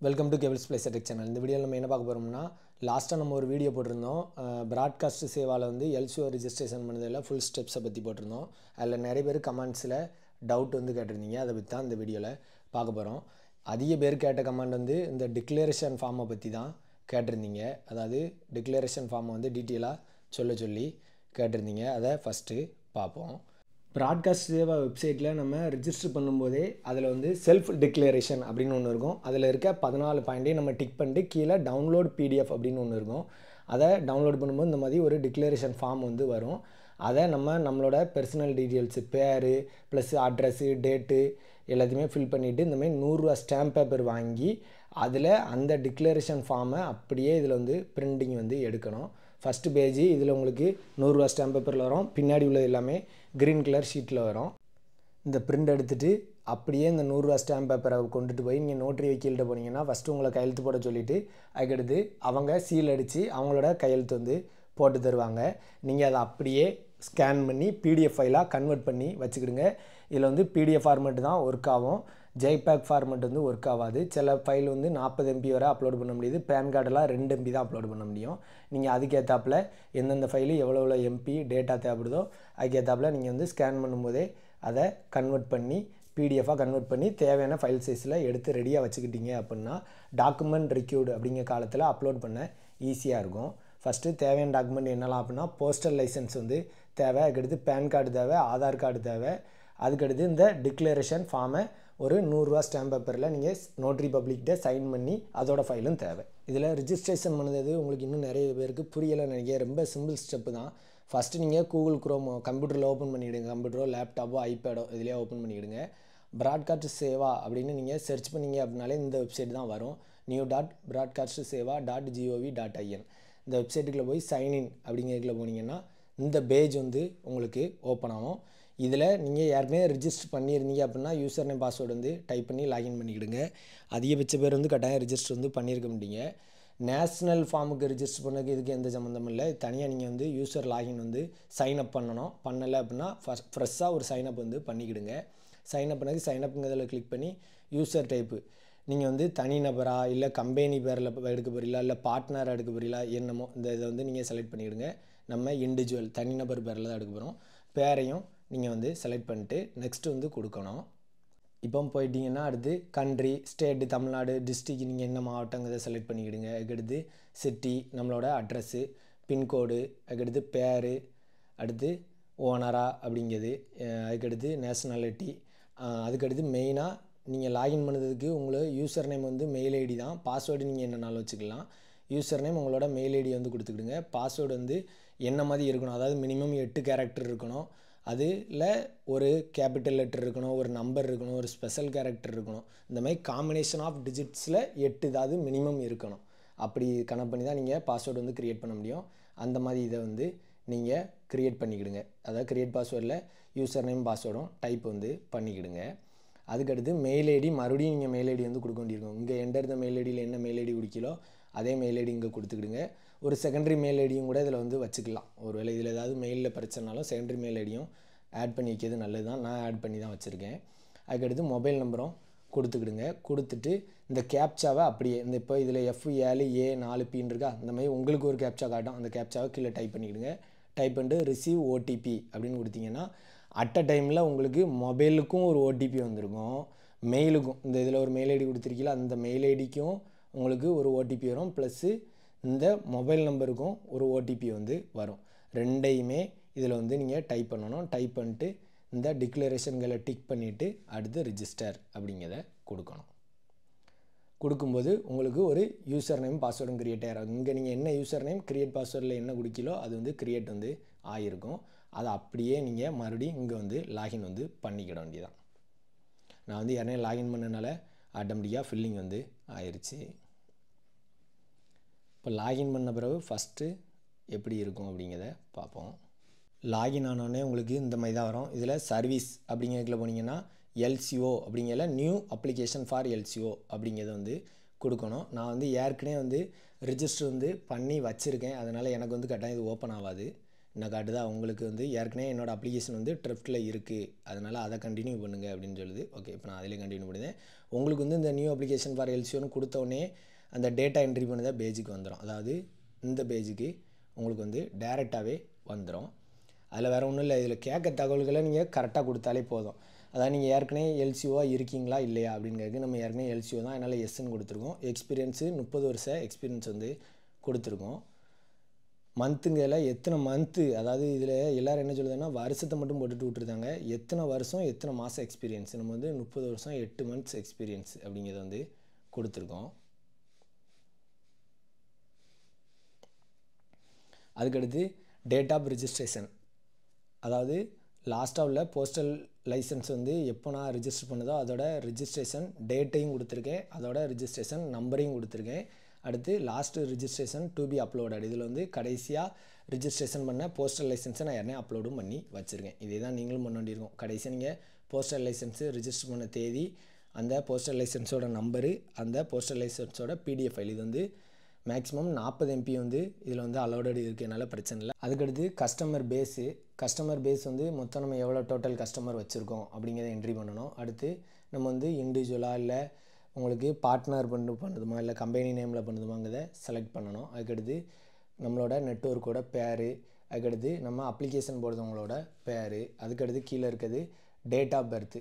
Welcome to cables place tech channel. இந்த வீடியோவில் நம்ம என்ன பார்க்க போகிறோம்னா, லாஸ்ட்டாக நம்ம ஒரு வீடியோ போட்டிருந்தோம். ப்ராட்காஸ்ட் சேவாவில் வந்து எல்சிஓ ரிஜிஸ்ட்ரேஷன் பண்ணதில் ஃபுல் ஸ்டெப்ஸை பற்றி போட்டிருந்தோம். அதில் நிறைய பேர் கமெண்ட்ஸில் டவுட் வந்து கேட்டிருந்தீங்க. அதை பற்றி தான் இந்த வீடியோவில் பார்க்க போகிறோம். அதிக பேர் கேட்ட கமெண்ட் வந்து இந்த டிக்ளரேஷன் ஃபார்மை பற்றி தான் கேட்டிருந்தீங்க. அதாவது டிக்ளரேஷன் ஃபார்மை வந்து டீட்டெயிலாக சொல்லி கேட்டிருந்தீங்க. அதை ஃபஸ்ட்டு பார்ப்போம். ப்ராட்காஸ்ட் சேவா வெப்சைட்டில் நம்ம ரிஜிஸ்டர் பண்ணும்போதே அதில் வந்து செல்ஃப் டிக்ளரேஷன் அப்படின்னு ஒன்று இருக்கும். அதில் இருக்க 14 பாயிண்ட்டையும் நம்ம டிக் பண்ணிட்டு கீழே டவுன்லோட் பிடிஎஃப் அப்படின்னு ஒன்று இருக்கும். அதை டவுன்லோட் பண்ணும்போது இந்த மாதிரி ஒரு டிக்ளரேஷன் ஃபார்ம் வந்து வரும். அதை நம்மளோட பர்சனல் டீட்டெயில்ஸு, பேர் ப்ளஸ் அட்ரஸ்ஸு, டேட்டு எல்லாத்தையுமே ஃபில் பண்ணிவிட்டு இந்தமாதிரி 100 ரூபா ஸ்டாம்ப் பேப்பர் வாங்கி அதில் அந்த டிக்ளரேஷன் ஃபார்மை அப்படியே இதில் வந்து பிரிண்டிங் வந்து எடுக்கணும். ஃபஸ்ட்டு பேஜ் இதில் உங்களுக்கு 100 ரூபா ஸ்டாம்ப் பேப்பரில் வரும். பின்னாடி உள்ளது எல்லாமே க்ரீன் கலர் ஷீட்டில் வரும். இந்த பிரிண்ட் எடுத்துகிட்டு அப்படியே இந்த 100 ரூபா ஸ்டாம்ப் பேப்பரை கொண்டுட்டு போய் நீங்கள் நோட்டரி வக்கீல்கிட்ட போனீங்கன்னா ஃபஸ்ட்டு உங்களை கையெழுத்து போட சொல்லிவிட்டு அதுக்கடுத்து அவங்க சீல் அடித்து அவங்களோட கையெழுத்து வந்து போட்டு தருவாங்க. நீங்கள் அதை அப்படியே ஸ்கேன் பண்ணி பிடிஎஃப் ஃபைலாக கன்வெர்ட் பண்ணி வச்சுக்கிடுங்க. இதில் வந்து பிடிஎஃப் ஃபார்மெட்டு தான் ஒர்க் ஆகும். ஜெய்பேக் ஃபார்மெட் வந்து ஒர்க் ஆகாது. சில ஃபைல் வந்து 40 MB வரை அப்லோட் பண்ண முடியுது. பேன் கார்டெல்லாம் 2 MB தான் அப்லோட் பண்ண முடியும். நீங்கள் அதுக்கேற்றாப்பில் எந்தெந்த ஃபைலு எவ்வளோ எம்பி டேட்டா தேவைப்படுதோ அதுக்கேற்றாப்பில் நீங்கள் வந்து ஸ்கேன் பண்ணும்போதே அதை கன்வெர்ட் பண்ணி பிடிஎஃபாக கன்வெர்ட் பண்ணி தேவையான ஃபைல் சைஸில் எடுத்து ரெடியாக வச்சுக்கிட்டீங்க அப்படின்னா டாக்குமெண்ட் ரிக்யூர்டு அப்படிங்கிற காலத்தில் அப்லோட் பண்ண ஈஸியாக இருக்கும். ஃபஸ்ட்டு தேவையான டாக்குமெண்ட் என்னலாம் அப்படின்னா போஸ்டல் லைசன்ஸ் வந்து தேவை, அதுக்கடுத்து பேன் கார்டு தேவை, ஆதார் கார்டு தேவை, அதுக்கடுத்து இந்த டிக்ளரேஷன் ஃபார்மை ஒரு 100 ரூபா ஸ்டாம்ப் பேப்பரில் நீங்கள் நோட்ரி பப்ளிக்கிட்ட சைன் பண்ணி அதோட ஃபைலும் தேவை. இதில் ரிஜிஸ்ட்ரேஷன் பண்ணது உங்களுக்கு இன்னும் நிறைய பேருக்கு புரியலை நினைக்கிறேன். ரொம்ப சிம்பிள் ஸ்டெப்பு தான். ஃபஸ்ட்டு நீங்கள் கூகுள் குரோம் கம்ப்யூட்டரில் ஓப்பன் பண்ணிவிடுங்க. கம்ப்யூட்டரோ லேப்டாப்போ ஐபேடோ இதுலேயே ஓப்பன் பண்ணிவிடுங்க. ப்ராட்காஸ்ட் சேவா அப்படின்னு நீங்கள் சர்ச் பண்ணிங்க அப்படின்னாலே இந்த வெப்சைட் தான் வரும். new.broadcastseva.gov.in. இந்த வெப்சைட்டுக்குள்ளே போய் சைன்இன் அப்படிங்கிறதுக்குள்ள போனீங்கன்னா இந்த பேஜ் வந்து உங்களுக்கு ஓப்பன் ஆகும். இதில் நீங்கள் ஏற்கனவே ரிஜிஸ்டர் பண்ணியிருந்தீங்க அப்படின்னா யூசர் நேம் பாஸ்வேர்டு வந்து டைப் பண்ணி லாகின் பண்ணிக்கிடுங்க. அதிகபட்ச பேர் வந்து கட்டாயம் ரிஜிஸ்டர் வந்து பண்ணியிருக்க முடியுங்க. நேஷ்னல் ஃபார்முக்கு ரிஜிஸ்டர் பண்ணதுக்கு இதுக்கு எந்த சம்மந்தமும் இல்லை. தனியாக நீங்கள் வந்து யூசர் லாகின் வந்து சைன்அப் பண்ணணும். பண்ணலை அப்படின்னா ஃப்ரெஷ்ஷாக ஒரு சைன்அப் வந்து பண்ணிக்கிடுங்க. சைன்அப் பண்ணதுக்கு சைன்அப்புங்கிறதில் கிளிக் பண்ணி யூசர் டைப்பு நீங்கள் வந்து தனிநபரா இல்லை கம்பெனி பேரில் எடுக்க போகிறீங்களா இல்லை பார்ட்னராக எடுக்க போகிறீங்களா என்னமோ இந்த இதை வந்து நீங்கள் செலக்ட் பண்ணிவிடுங்க. நம்ம இண்டிவிஜுவல் தனிநபர் பேரில் தான் எடுக்க போகிறோம். பேரையும் நீங்கள் வந்து செலக்ட் பண்ணிட்டு நெக்ஸ்ட்டு வந்து கொடுக்கணும். இப்போ போயிட்டீங்கன்னா அடுத்து கண்ட்ரி, ஸ்டேட்டு, தமிழ்நாடு, டிஸ்ட்ரிக் நீங்கள் என்ன மாவட்டங்கிறத செலக்ட் பண்ணிக்கிடுங்க. அதுக்கடுத்து சிட்டி, நம்மளோட அட்ரஸ்ஸு, பின்கோடு, அதுக்கடுத்து பேர், அடுத்து ஓனரா அப்படிங்கிறது, அதுக்கடுத்து நேஷ்னாலிட்டி, அதுக்கடுத்து மெயினாக நீங்கள் லாகின் பண்ணதுக்கு உங்களுக்கு யூசர் நேம் வந்து மெயில் ஐடி தான். பாஸ்வேர்டு நீங்கள் என்னன்னாலும் வச்சுக்கலாம். யூசர் நேம் உங்களோட மெயில் ஐடி வந்து கொடுத்துக்கிடுங்க. பாஸ்வேர்டு வந்து என்ன மாதிரி இருக்கணும், அதாவது மினிமம் 8 கேரக்டர் இருக்கணும். அதில் ஒரு கேபிட்டல் லெட்டர் இருக்கணும், ஒரு நம்பர் இருக்கணும், ஒரு ஸ்பெஷல் கேரக்டர் இருக்கணும். இந்த மாதிரி காம்பினேஷன் ஆஃப் டிஜிட்ஸில் 8 ஏதாவது மினிமம் இருக்கணும். அப்படி கணக்கு பண்ணி தான் நீங்கள் பாஸ்வேர்டு வந்து க்ரியேட் பண்ண முடியும். அந்த மாதிரி இதை வந்து நீங்கள் க்ரியேட் பண்ணிக்கிடுங்க. அதாவது க்ரியேட் பாஸ்வேர்டில் யூசர் நேம் பாஸ்வேர்டும் டைப் வந்து பண்ணிக்கிடுங்க. அதுக்கடுத்து மெயில் ஐடி மறுபடியும் நீங்கள் மெயில் ஐடி வந்து கொடுக்க வேண்டியிருக்கும். இங்கே என்டர் த மெயில் ஐடியில் என்ன மெயில் ஐடி குடிக்கலோ அதே மெயில் ஐடி இங்கே கொடுத்துக்கிடுங்க. ஒரு செகண்டரி மெயில் ஐடியும் கூட இதில் வந்து வச்சுக்கலாம். ஒருவேளை இதில் ஏதாவது மெயிலில் பிரச்சனைனாலும் செகண்டரி மெயில் ஐடியும் ஆட் பண்ணி வைக்கிறது நல்லது தான். நான் ஆட் பண்ணி தான் வச்சுருக்கேன். அதுக்கடுத்து மொபைல் நம்பரும் கொடுத்துக்கிடுங்க. கொடுத்துட்டு இந்த கேப்சாவை அப்படியே இந்த இப்போ இதில் F7A4Pன்னு இருக்கா, இந்த மாதிரி உங்களுக்கு ஒரு கேப்சா காட்டும். அந்த கேப்சாவை கீழே டைப் பண்ணிக்கிடுங்க. டைப் பண்ணிட்டு ரிசீவ் ஓடிபி அப்படின்னு கொடுத்தீங்கன்னா அட் அ டைமில் உங்களுக்கு மொபைலுக்கும் ஒரு ஓடிபி வந்திருக்கும், மெயிலுக்கும் இந்த இதில் ஒரு மெயில் ஐடி கொடுத்துருக்கீங்களா அந்த மெயில் ஐடிக்கும் உங்களுக்கு ஒரு ஓடிபி வரும். ப்ளஸ்ஸு இந்த மொபைல் நம்பருக்கும் ஒரு ஓடிபி வந்து வரும். ரெண்டையுமே இதில் வந்து நீங்கள் டைப் பண்ணணும். டைப் பண்ணிட்டு இந்த டிக்ளரேஷன்களை டிக் பண்ணிவிட்டு அடுத்து ரிஜிஸ்டர் அப்படிங்கிறத கொடுக்கணும். கொடுக்கும்போது உங்களுக்கு ஒரு யூசர் நேம் பாஸ்வேர்டும் க்ரியேட் ஆகிடும். இங்கே நீங்கள் என்ன யூசர் நேம் க்ரியேட் பாஸ்வேர்டில் என்ன குடிக்கலோ அது வந்து க்ரியேட் வந்து ஆகிருக்கும். அதை அப்படியே நீங்கள் மறுபடியும் இங்கே வந்து லாகின் வந்து பண்ணிக்கிட வேண்டியதான். நான் வந்து யாரே லாகின் பண்ணனால ஆட்டோமேட்டிக்காக ஃபில்லிங் வந்து ஆயிடுச்சு. இப்போ லாகின் பண்ண பிறகு ஃபஸ்ட்டு எப்படி இருக்கும் அப்படிங்கிறத பார்ப்போம். லாகின் ஆனோடனே உங்களுக்கு இந்த மாதிரி தான் வரும். இதில் சர்வீஸ் அப்படிங்கிறதுக்குள்ள போனீங்கன்னா எல்சிஓ அப்படிங்கிற நியூ அப்ளிகேஷன் ஃபார் எல்சிஓ அப்படிங்கிறத வந்து கொடுக்கணும். நான் வந்து ஏற்கனவே வந்து ரிஜிஸ்டர் வந்து பண்ணி வச்சுருக்கேன். அதனால் எனக்கு வந்து கட்டாயம் இது ஓப்பன் ஆகாது. என்ன காட்டுதா உங்களுக்கு வந்து ஏற்கனவே என்னோடய அப்ளிகேஷன் வந்து ட்ரிஃப்ட்டில் இருக்குது, அதனால் அதை கண்டினியூ பண்ணுங்கள் அப்படின்னு சொல்லுது. ஓகே, இப்போ நான் அதிலே கண்டினியூ பண்ணுறேன். உங்களுக்கு வந்து இந்த நியூ அப்ளிகேஷன் ஃபார் எல்சிஓன்னு கொடுத்தோடனே அந்த டேட்டா என்ட்ரி பண்ணதை பேஜுக்கு வந்துடும். அதாவது இந்த பேஜுக்கு உங்களுக்கு வந்து டேரெக்டாகவே வந்துடும். அதில் வேறு ஒன்றும் இல்லை, இதில் கேட்க தகவல்களை நீங்கள் கரெக்டாக கொடுத்தாலே போதும். அதாவது நீங்கள் ஏற்கனவே எல்சிஓவாக இருக்கீங்களா இல்லையா அப்படிங்கிறது நம்ம ஏற்கனவே எல்சிஓ தான், அதனால் எஸ்ன்னு கொடுத்துருக்கோம். எக்ஸ்பீரியன்ஸு 30 வருஷம் எக்ஸ்பீரியன்ஸ் வந்து கொடுத்துருக்கோம். மந்த்துங்கையில் எத்தனை மந்த்து, அதாவது இதில் எல்லோரும் என்ன சொல்லுதுன்னா வருஷத்தை மட்டும் போட்டுட்டு விட்டுருந்தாங்க. எத்தனை வருஷம் எத்தனை மாதம் எக்ஸ்பீரியன்ஸ், நம்ம வந்து 30 வருஷம் 8 மந்த்ஸ் எக்ஸ்பீரியன்ஸ் அப்படிங்கிறத வந்து கொடுத்துருக்கோம். அதுக்கடுத்து டேட் ஆஃப் ரிஜிஸ்ட்ரேஷன், அதாவது லாஸ்ட்டாக உள்ள போஸ்டல் லைசன்ஸ் வந்து எப்போ நான் ரிஜிஸ்டர் பண்ணதோ அதோட ரிஜிஸ்ட்ரேஷன் டேட்டையும் கொடுத்துருக்கேன், அதோட ரிஜிஸ்ட்ரேஷன் நம்பரையும் கொடுத்துருக்கேன். அடுத்து last registration to be uploaded, இதில் வந்து கடைசியாக ரிஜிஸ்ட்ரேஷன் பண்ண போஸ்டல் லைசன்ஸை நான் யாருனே அப்லோடும் பண்ணி வச்சுருக்கேன். இதே தான் நீங்களும் பண்ண வேண்டியிருக்கும். கடைசியாக நீங்கள் போஸ்டல் லைசன்ஸு ரிஜிஸ்டர் பண்ண தேதி, அந்த போஸ்டல் லைசன்ஸோட நம்பரு, அந்த போஸ்டல் லைசன்ஸோட பிடிஎஃப் ஃபைல், இது வந்து மேக்ஸிமம் 40 MB வந்து இதில் வந்து அலோடட் இருக்கிறதுனால பிரச்சனை இல்லை. அதுக்கடுத்து கஸ்டமர் பேஸ் வந்து மொத்தம் நம்ம எவ்வளோ டோட்டல் கஸ்டமர் வச்சுருக்கோம் அப்படிங்கிறத என்ட்ரி பண்ணணும். அடுத்து நம்ம வந்து இண்டிவிஜுவலாக இல்லை உங்களுக்கு பார்ட்னர் பண்ணுதுமா இல்லை கம்பெனி நேமில் பண்ணுதுமாங்கிறத செலக்ட் பண்ணணும். அதுக்கடுத்து நம்மளோட நெட்வொர்க்கோட பேர், அதுக்கடுத்து நம்ம அப்ளிகேஷன் போடுறவங்களோட பேர், அதுக்கடுத்து கீழே இருக்கிறது டேட் ஆஃப் பர்த்து,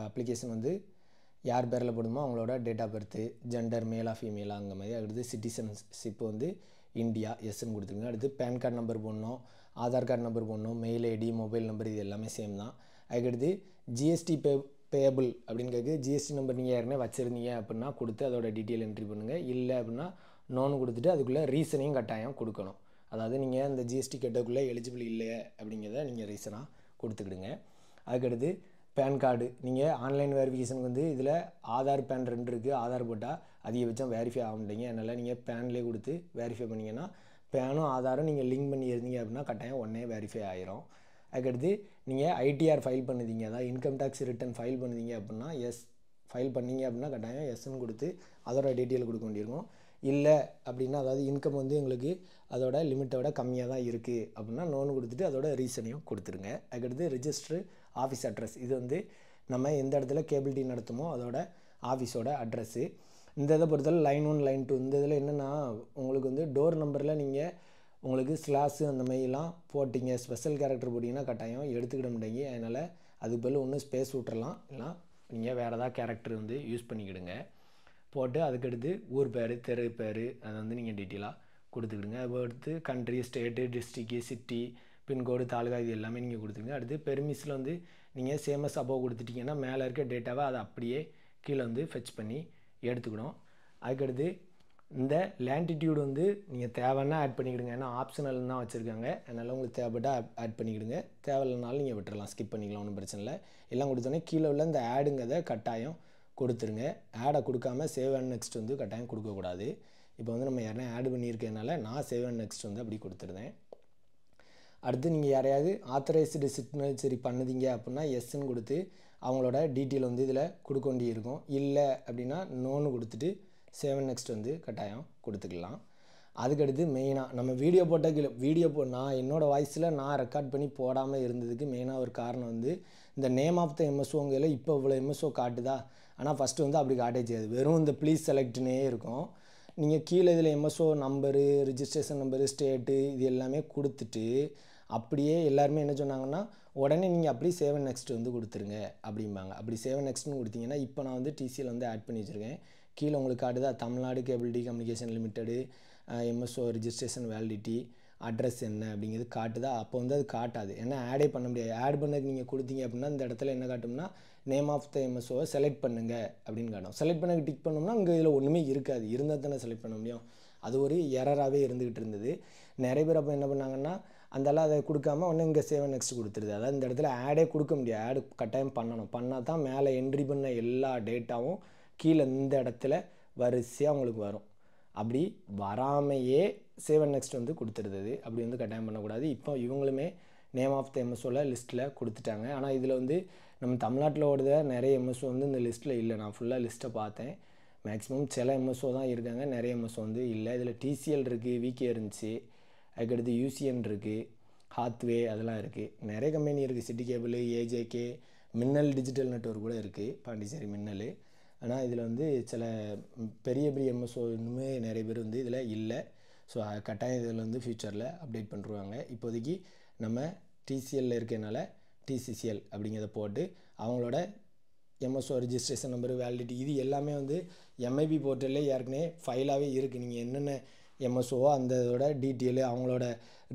அப்ளிகேஷன் வந்து யார் பேரில் போடுமோ அவங்களோட டேட் ஆஃப் பர்த்து, ஜெண்டர் மேலா ஃபீமேலா அந்த மாதிரி. அடுத்து சிட்டிசன்ஷிப் வந்து இந்தியா எஸ்ன்னு கொடுத்துருங்க. அடுத்து பேன் கார்டு நம்பர் போடணும், ஆதார் கார்டு நம்பர் போடணும், மெயில் ஐடி, மொபைல் நம்பர், இது எல்லாமே சேம் தான். அதுக்கடுத்து ஜிஎஸ்டி பேபிள் அப்படின்னு கேட்கு, ஜிஎஸ்டி நம்பர் நீங்கள் யாருனே வச்சுருந்தீங்க அப்படின்னா கொடுத்து அதோட டீட்டெயில் என்ட்ரி பண்ணுங்கள். இல்லை அப்படின்னா நோன்னு கொடுத்துட்டு அதுக்குள்ளே ரீசனையும் கட்டாயம் கொடுக்கணும். அதாவது நீங்கள் அந்த ஜிஎஸ்டி கேட்டதுக்குள்ளே எலிஜிபிள் இல்லை அப்படிங்கிறத நீங்கள் ரீசனாக கொடுத்துக்கிடுங்க. அதுக்கடுத்து பேன் கார்டு, நீங்கள் ஆன்லைன் வெரிஃபிகேஷனுக்கு வந்து இதில் ஆதார் பேன் 2 இருக்குது. ஆதார் போட்டால் அதிகபட்சம் வெரிஃபை ஆக மாட்டீங்க, அதனால் நீங்கள் பேன்லேயே கொடுத்து வெரிஃபை பண்ணிங்கன்னா பேனும் ஆதாரும் நீங்கள் லிங்க் பண்ணி இருந்தீங்க அப்படின்னா கட்டாயம் உடனே வெரிஃபை ஆகிரும். அதுக்கடுத்து நீங்கள் ஐடிஆர் ஃபைல் பண்ணுதீங்க, அதாவது இன்கம் டேக்ஸ் ரிட்டர்ன் ஃபைல் பண்ணுதீங்க அப்படின்னா எஸ் ஃபைல் பண்ணிங்க அப்படின்னா கட்டாயம் எஸ்ன்னு கொடுத்து அதோட டீட்டெயில் கொடுக்க வேண்டியிருக்கும். இல்லை அப்படின்னா அதாவது இன்கம் வந்து எங்களுக்கு அதோட லிமிட்டோட கம்மியாக தான் இருக்குது அப்படின்னா நோன்னு கொடுத்துட்டு அதோட ரீசனையும் கொடுத்துருங்க. அதுக்கடுத்து ரிஜிஸ்ட்ரு ஆஃபீஸ் அட்ரஸ், இது வந்து நம்ம எந்த இடத்துல கேபிள் டீ நடத்துமோ அதோட ஆஃபீஸோட அட்ரஸ்ஸு. இந்த இதை பொறுத்தவரை லைன் 1 லைன் 2 இந்த இதில் என்னென்னா உங்களுக்கு வந்து டோர் நம்பரில் நீங்கள் உங்களுக்கு ஸ்லாஸு அந்த மாதிரிலாம் போட்டிங்க, ஸ்பெஷல் கேரக்டர் போட்டிங்கன்னா கட்டாயம் எடுத்துக்கிட மாட்டேங்க. அதனால் அதுக்கு பதில் ஒன்று ஸ்பேஸ் விட்டுறலாம், இல்லைனா நீங்கள் வேறு ஏதாவது கேரக்டர் வந்து யூஸ் பண்ணிக்கிடுங்க. போட்டு அதுக்கடுத்து ஊர் பேர், தெரு பேர், அதை வந்து நீங்கள் டீட்டெயிலாக கொடுத்துக்கிடுங்க. அதுக்கடுத்து கண்ட்ரி, ஸ்டேட்டு, டிஸ்ட்ரிக்கு, சிட்டி, பின்கோடு, தாலுகா, இது எல்லாமே நீங்கள் கொடுத்துருங்க. அடுத்து பெர்மிஸில் வந்து நீங்கள் சேமஸ் அபோவ் கொடுத்துட்டிங்கன்னா மேலே இருக்க டேட்டாவை அதை அப்படியே கீழே வந்து ஃபெச் பண்ணி எடுத்துக்கணும். அதுக்கடுத்து இந்த லேண்டிடியூடு வந்து நீங்கள் தேவைன்னா ஆட் பண்ணிக்கிடுங்க, ஏன்னா ஆப்ஷனல் தான் வச்சுருக்காங்க, அதனால் உங்களுக்கு தேவைப்பட்டால் ஆட் பண்ணிக்கிடுங்க, தேவையில்லைனாலும் நீங்கள் விட்டுறலாம், ஸ்கிப் பண்ணிக்கலாம், ஒன்றும் பிரச்சனை இல்லை. எல்லாம் கொடுத்தோன்னே கீழே உள்ள இந்த ஆடுங்கிறத கட்டாயம் கொடுத்துருங்க. ஆடை கொடுக்காம சேவ் அண்ட் நெக்ஸ்ட் வந்து கட்டாயம் கொடுக்கக்கூடாது. இப்போ வந்து நம்ம யாரையா ஆட் பண்ணியிருக்கனால நான் சேவ் அண்ட் நெக்ஸ்ட் வந்து அப்படி கொடுத்துருந்தேன். அடுத்து நீங்கள் யாரையாவது ஆத்தரைஸ்டு சிக்னேச்சரி பண்ணுதீங்க அப்படின்னா எஸ்ன்னு கொடுத்து அவங்களோட டீட்டெயில் வந்து இதில் கொடுக்க வேண்டி இருக்கும். இல்லை அப்படின்னா நோன்னு கொடுத்துட்டு சேவ் அண்ட் நெக்ஸ்ட் வந்து கட்டாயம் கொடுத்துக்கலாம். அதுக்கடுத்து மெயினாக நம்ம வீடியோ நான் என்னோடய வாய்ஸில் நான் ரெக்கார்ட் பண்ணி போடாமல் இருந்ததுக்கு மெயினாக ஒரு காரணம் வந்து இந்த நேம் ஆஃப் த எம்எஸ்ஓங்கையில் இப்போ இவ்வளோ எம்எஸ்ஓ காட்டுதா, ஆனால் ஃபஸ்ட்டு வந்து அப்படி காட்டே செய்யாது, வெறும் இந்த ப்ளீஸ் செலக்ட்னே இருக்கும். நீங்கள் கீழே இதில் MSO number, registration number, state, இது எல்லாமே கொடுத்துட்டு அப்படியே எல்லாருமே என்ன சொன்னாங்கன்னா உடனே நீங்கள் அப்படியே சேவ் அண்ட் நெக்ஸ்ட் வந்து கொடுத்துருங்க அப்படிம்பாங்க. அப்படி சேவ் அண்ட் நெக்ஸ்ட்னு கொடுத்தீங்கன்னா இப்போ நான் வந்து டிசியில் வந்து ஆட் பண்ணி வச்சுருக்கேன். கீழே உங்களுக்கு காட்டுதா Tamil Nadu cable T communication limited, MSO registration validity, address என்ன அப்படிங்கிறது காட்டுதா. அப்போ வந்து அது காட்டாது, ஏன்னா ஆடே பண்ண முடியாது. ஆட் பண்ணதுக்கு நீங்கள் கொடுத்தீங்க அப்படின்னா இந்த இடத்துல என்ன காட்டும்னா நேம் ஆஃப் த எம்எஸ்ஓவை செலக்ட் பண்ணுங்கள் அப்படின்னு காட்டும். செலக்ட் பண்ண டிக் பண்ணோம்னா இங்கே இதில் ஒன்றுமே இருக்காது, இருந்தால் தானே செலக்ட் பண்ண முடியும். அது ஒரு எரராகவே இருந்துக்கிட்டு இருந்தது. நிறைய பேர் அப்போ என்ன பண்ணாங்கன்னா அந்தெல்லாம் அதை கொடுக்காம ஒன்று இங்கே சேவ் அண்ட் நெக்ஸ்ட் கொடுத்துருது. அதாவது இந்த இடத்துல ஆடே கொடுக்க முடியாது, ஆடு கட்டாயம் பண்ணால் தான் மேலே என்ட்ரி பண்ண எல்லா டேட்டாவும் கீழே இந்த இடத்துல வரிசையாக உங்களுக்கு வரும். அப்படி வராமையே சேவ் அண்ட் நெக்ஸ்ட் வந்து கொடுத்துருது. அப்படி வந்து கட்டாயம் பண்ணக்கூடாது. இப்போ இவங்களுமே நேம் ஆஃப் த எம்எஸ்ஓவில் லிஸ்ட்டில் கொடுத்துட்டாங்க. ஆனால் இதில் வந்து நம்ம தமிழ்நாட்டில் ஓடுத நிறைய எம்எஸ்ஓ வந்து இந்த லிஸ்ட்டில் இல்லை. நான் ஃபுல்லாக லிஸ்ட்டை பார்த்தேன், மேக்ஸிமம் சில எம்எஸ்ஓ தான் இருக்காங்க, நிறைய எம்எஸ்ஓ வந்து இல்லை. இதில் டிசிஎல் இருக்குது, விகே இருந்துச்சு, அதுக்கடுத்து யூசிஎன் இருக்குது, ஹாத்வே அதெல்லாம் இருக்குது. நிறைய கம்பெனி இருக்குது. சிட்டி கேபிள், ஏஜேகே, மின்னல் டிஜிட்டல் நெட்வொர்க் கூட இருக்குது, பாண்டிச்சேரி மின்னல். ஆனால் இதில் வந்து சில பெரிய பெரிய எம்எஸ்ஓ இன்னுமே நிறைய பேர் வந்து இதில் இல்லை. ஸோ கட்டாயம் இதில் வந்து ஃப்யூச்சரில் அப்டேட் பண்ணுறாங்க. இப்போதைக்கு நம்ம டிசிஎல்ல இருக்கனால டிசிசிஎல் அப்படிங்கிறத போட்டு அவங்களோட எம்எஸ்ஓ ரிஜிஸ்ட்ரேஷன் நம்பரு, வேலிடிட்டி இது எல்லாமே வந்து எம்ஐபி போர்ட்டல்லே ஏற்கனவே ஃபைலாகவே இருக்குது. நீங்கள் என்னென்ன எம்எஸ்ஓவோ அந்த இதோட டீட்டெயிலு, அவங்களோட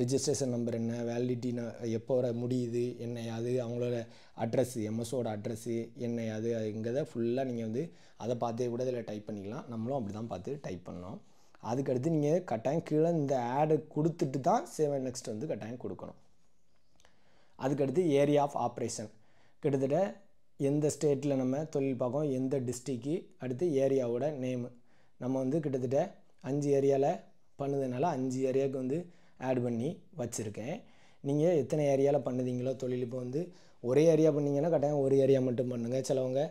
ரிஜிஸ்ட்ரேஷன் நம்பர் என்ன, வேலிடிட்டி எப்போ வர முடியுது என்ன, அது அவங்களோட அட்ரஸ்ஸு, எம்எஸ்ஓட அட்ரஸ்ஸு என்ன அதுங்கிறத ஃபுல்லாக நீங்கள் வந்து அதை பார்த்தே கூட இதில் டைப் பண்ணிக்கலாம். நம்மளும் அப்படி தான் பார்த்து டைப் பண்ணோம். அதுக்கடுத்து நீங்கள் கட்டாயம் கீழே இந்த ஆடு கொடுத்துட்டு தான் சேவ் நெக்ஸ்ட் வந்து கட்டாயம் கொடுக்கணும். அதுக்கடுத்து ஏரியா ஆஃப் ஆப்ரேஷன், கிட்டத்தட்ட எந்த ஸ்டேட்டில் நம்ம தொழில் பார்க்கோம், எந்த டிஸ்ட்ரிக்கு, அடுத்து ஏரியாவோட நேமு. நம்ம வந்து கிட்டத்தட்ட 5 ஏரியாவில் பண்ணுறதுனால 5 ஏரியாவுக்கு வந்து ஆட் பண்ணி வச்சுருக்கேன். நீங்கள் எத்தனை ஏரியாவில் பண்ணுதீங்களோ தொழில், இப்போ வந்து ஒரே ஏரியா பண்ணிங்கன்னா கட்டாயம் ஒரு ஏரியா மட்டும் பண்ணுங்கள். சிலவங்க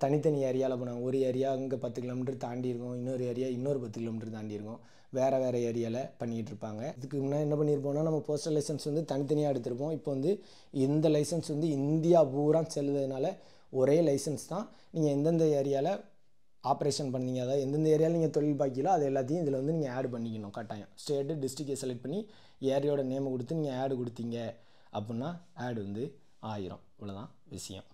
தனித்தனி ஏரியாவில் பண்ணுவாங்க. ஒரு ஏரியா இங்கே 10 கிலோமீட்டர் தாண்டி இருக்கும், இன்னொரு ஏரியா இன்னொரு 10 கிலோமீட்டர் தாண்டி இருக்கும், வேறு ஏரியாவில் பண்ணிகிட்டு இருப்பாங்க. இதுக்கு முன்னாடி என்ன பண்ணியிருப்போம்னா நம்ம போஸ்டல் லைசன்ஸ் வந்து தனித்தனியாக எடுத்திருப்போம். இப்போ வந்து இந்த லைசன்ஸ் வந்து இந்தியா பூரா செல்லுறதுனால ஒரே லைசன்ஸ் தான். நீங்கள் எந்தெந்த ஏரியாவில் ஆப்ரேஷன் பண்ணீங்க, அதாவது எந்தெந்த ஏரியாவில் நீங்கள் தொழில் பார்க்கீங்களோ அது எல்லாத்தையும் இதில் வந்து நீங்கள் ஆட் பண்ணிக்கணும். கட்டாயம் ஸ்டேட்டு டிஸ்ட்ரிக்டை செலக்ட் பண்ணி ஏரியாவோட நேமை கொடுத்து நீங்கள் ஆடு கொடுத்தீங்க அப்படின்னா ஆடு வந்து ஆயிரும். இவ்வளோதான் விஷயம்.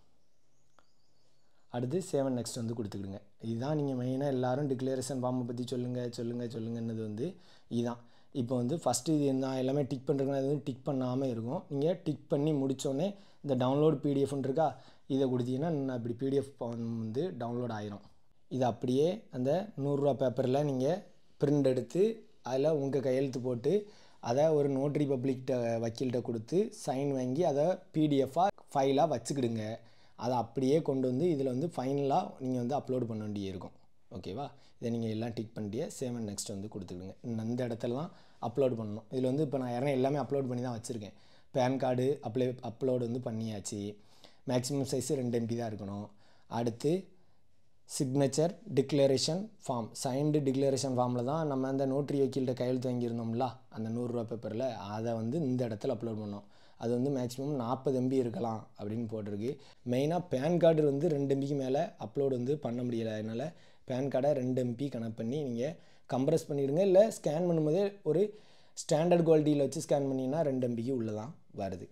அடுத்து சேவ் நெக்ஸ்ட் வந்து கொடுத்துக்கிடுங்க. இதுதான் நீங்கள் மெயினாக எல்லோரும் டிக்ளரேஷன் ஃபார்மை பற்றி சொல்லுங்கன்னது வந்து இதுதான். இப்போ வந்து ஃபஸ்ட்டு இது நான் எல்லாமே டிக் பண்ணுறதுனா இது வந்து டிக் பண்ணாமல் இருக்கும். நீங்கள் டிக் பண்ணி முடித்தோடனே இந்த டவுன்லோட் பிடிஎஃப்னு இருக்கா, இதை கொடுத்தீங்கன்னா நான் இப்படி பிடிஎஃப் வந்து டவுன்லோட் ஆயிரும். இது அப்படியே அந்த 100 ரூபா பேப்பரில் நீங்கள் பிரிண்ட் எடுத்து அதில் உங்கள் கையெழுத்து போட்டு அதை ஒரு நோட்ரி பப்ளிக்கிட்ட வக்கீல்கிட்ட கொடுத்து சைன் வாங்கி அதை பிடிஎஃபாக ஃபைலாக வச்சுக்கிடுங்க. அதை அப்படியே கொண்டு வந்து இதில் வந்து ஃபைனலாக நீங்கள் வந்து அப்லோட் பண்ண வேண்டிய இருக்கும். ஓகேவா? இதை நீங்கள் எல்லாம் டிக் பண்ணிட்டு சேவ் அண்ட் நெக்ஸ்ட் வந்து கொடுத்துக்கிடுங்க. இந்த இடத்துல தான் அப்லோட் பண்ணணும். இதில் வந்து இப்போ நான் எல்லாமே அப்லோட் பண்ணி தான் வச்சுருக்கேன். பேன் கார்டு அப்லோடு வந்து பண்ணியாச்சு. மேக்ஸிமம் சைஸு 2 MB தான் இருக்கணும். அடுத்து signature declaration form, signed declaration ஃபார்மில் தான் நம்ம அந்த நோட்ரி வக்கீல்கிட்ட கையெழுத்து வாங்கியிருந்தோம்ல அந்த 100 ரூபா பேப்பரில், அதை வந்து இந்த இடத்துல அப்லோட் பண்ணோம். அது வந்து மேக்ஸிமம் 40 MB இருக்கலாம் அப்படின்னு போட்டிருக்கு. மெயினாக பேன் கார்டு வந்து 2 MBக்கு மேலே அப்லோடு வந்து பண்ண முடியலை. அதனால் பேன் கார்டை 2 MB கனெக்ட் பண்ணி நீங்கள் கம்ப்ரஸ் பண்ணிவிடுங்க. இல்லை ஸ்கேன் பண்ணும்போதே ஒரு ஸ்டாண்டர்ட் குவாலிட்டியில் வச்சு ஸ்கேன் பண்ணிங்கன்னா 2 MBக்கு உள்ளே தான் வருது.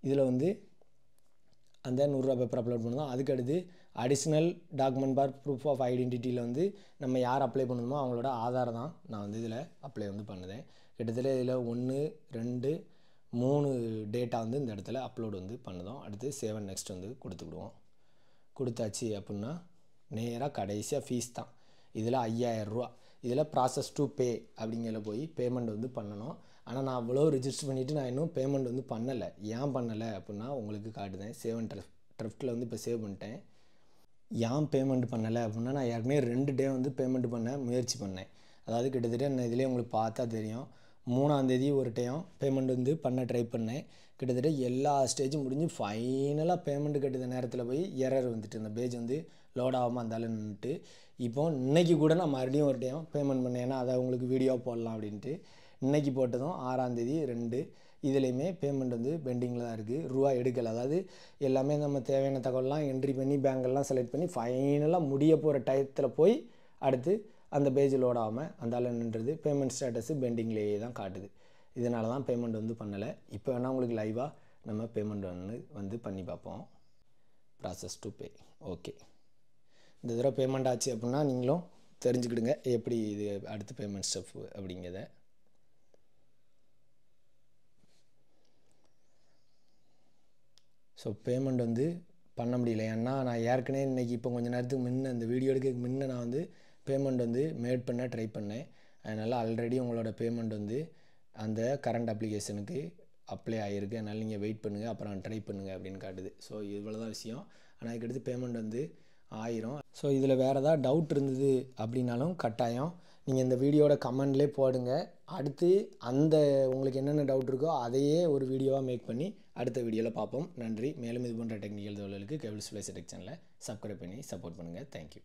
இதில் வந்து அந்த 100 ரூபா பேப்பர் அப்லோட் பண்ணணும். அதுக்கடுத்து additional document for proof of ஐடென்டிட்டியில் வந்து நம்ம யார் அப்ளை பண்ணணுமோ அவங்களோட ஆதார் தான் நான் வந்து இதில் அப்ளை வந்து பண்ணுதேன். கிட்டத்தட்ட இதில் 1, 2, 3 டேட்டா வந்து இந்த இடத்துல அப்லோடு வந்து பண்ணுதோம். அடுத்து சேவ் அண்ட் நெக்ஸ்ட் வந்து கொடுத்துக்கிடுவோம். கொடுத்தாச்சு அப்படின்னா நேராக கடைசியாக ஃபீஸ் தான். இதில் 5000 ரூபா. இதில் ப்ராசஸ் டு பே அப்படிங்கிற போய் பேமெண்ட் வந்து பண்ணணும். ஆனால் நான் அவ்வளோ ரிஜிஸ்டர் பண்ணிவிட்டு நான் இன்னும் பேமெண்ட் வந்து பண்ணலை. ஏன் பண்ணலை அப்படின்னா உங்களுக்கு காட்டுதேன். சேவ் அண்ட் ட்ரஃப்ட்டில் வந்து இப்போ சேவ் பண்ணிட்டேன். ஏன் பேமெண்ட் பண்ணலை அப்படின்னா நான் ஏற்கனவே 2 டே வந்து பேமெண்ட் பண்ண முயற்சி பண்ணேன். அதாவது கிட்டத்தட்ட நான் இதிலே உங்களுக்கு பார்த்தா தெரியும், 3ஆம் தேதி ஒரு டைம் பேமெண்ட் வந்து பண்ண ட்ரை பண்ணேன். கிட்டத்தட்ட எல்லா ஸ்டேஜும் முடிஞ்சு ஃபைனலாக பேமெண்ட் கட்டுற நேரத்தில் போய் எரர் வந்துட்டு இந்த பேஜ் வந்து லோட் ஆகாமல் இருந்தாலும் நின்றுட்டு, இப்போ இன்றைக்கி கூட நான் மறுபடியும் ஒரு டைம் பேமெண்ட் பண்ணேன். ஏன்னா அதை உங்களுக்கு வீடியோ போடலாம் அப்படின்ட்டு இன்றைக்கி போட்டதும் 6ஆம் தேதி 2 இதுலேயுமே பேமெண்ட் வந்து பெண்டிங்கில் தான் இருக்குது. ரூபா எடுக்கலை. அதாவது எல்லாமே நம்ம தேவையான தகவலாம் என்ட்ரி பண்ணி பேங்கெல்லாம் செலக்ட் பண்ணி ஃபைனலாக முடிய போகிற டயத்தில் போய் அடுத்து அந்த பேஜ் லோட் ஆகாமல் அந்த நின்றது. பேமெண்ட் ஸ்டேட்டஸு பெண்டிங்லேயே தான் காட்டுது. இதனால தான் பேமெண்ட் வந்து பண்ணலை. இப்போ வேணால் உங்களுக்கு லைவாக நம்ம பேமெண்ட் வந்து பண்ணி பார்ப்போம். Process to pay. ஓகே, இந்த தடவை பேமெண்ட் ஆச்சு அப்படின்னா நீங்களும் தெரிஞ்சுக்கிடுங்க எப்படி இது அடுத்து பேமெண்ட் ஸ்டெப் அப்படிங்கிறத. ஸோ பேமெண்ட் வந்து பண்ண முடியல. ஏன்னா நான் ஏற்கனவே இன்றைக்கி இப்போ கொஞ்சம் நேரத்துக்கு முன்னே இந்த வீடியோ எடுக்க முன்னே நான் வந்து பேமெண்ட் வந்து மேட் பண்ண ட்ரை பண்ணேன். அதனால் ஆல்ரெடி உங்களோட பேமெண்ட் வந்து அந்த கரண்ட் அப்ளிகேஷனுக்கு அப்ளை ஆகிருக்கு. அதனால் நீங்கள் வெயிட் பண்ணுங்கள், அப்புறம் ட்ரை பண்ணுங்கள் அப்படின்னு காட்டுது. ஸோ இவ்வளோ தான் விஷயம். ஆனால் அதுக்கடுத்து பேமெண்ட் வந்து 1000. ஸோ இதில் வேறு ஏதாவது டவுட் இருந்தது அப்படின்னாலும் கட்டாயம் நீங்கள் இந்த வீடியோட கமெண்ட்லேயே போடுங்க. அடுத்து அந்த உங்களுக்கு என்னென்ன டவுட் இருக்கோ அதையே ஒரு வீடியோவாக மேக் பண்ணி அடுத்த வீடியோவில் பார்ப்போம். நன்றி. மேலும் இது போன்ற டெக்னிக்கல் தகவல்களுக்கு கேபிள் ஸ்பிளைஸ் டெக் சேனலை சப்ஸ்கிரைப் பண்ணி சப்போர்ட் பண்ணுங்கள். தேங்க்யூ.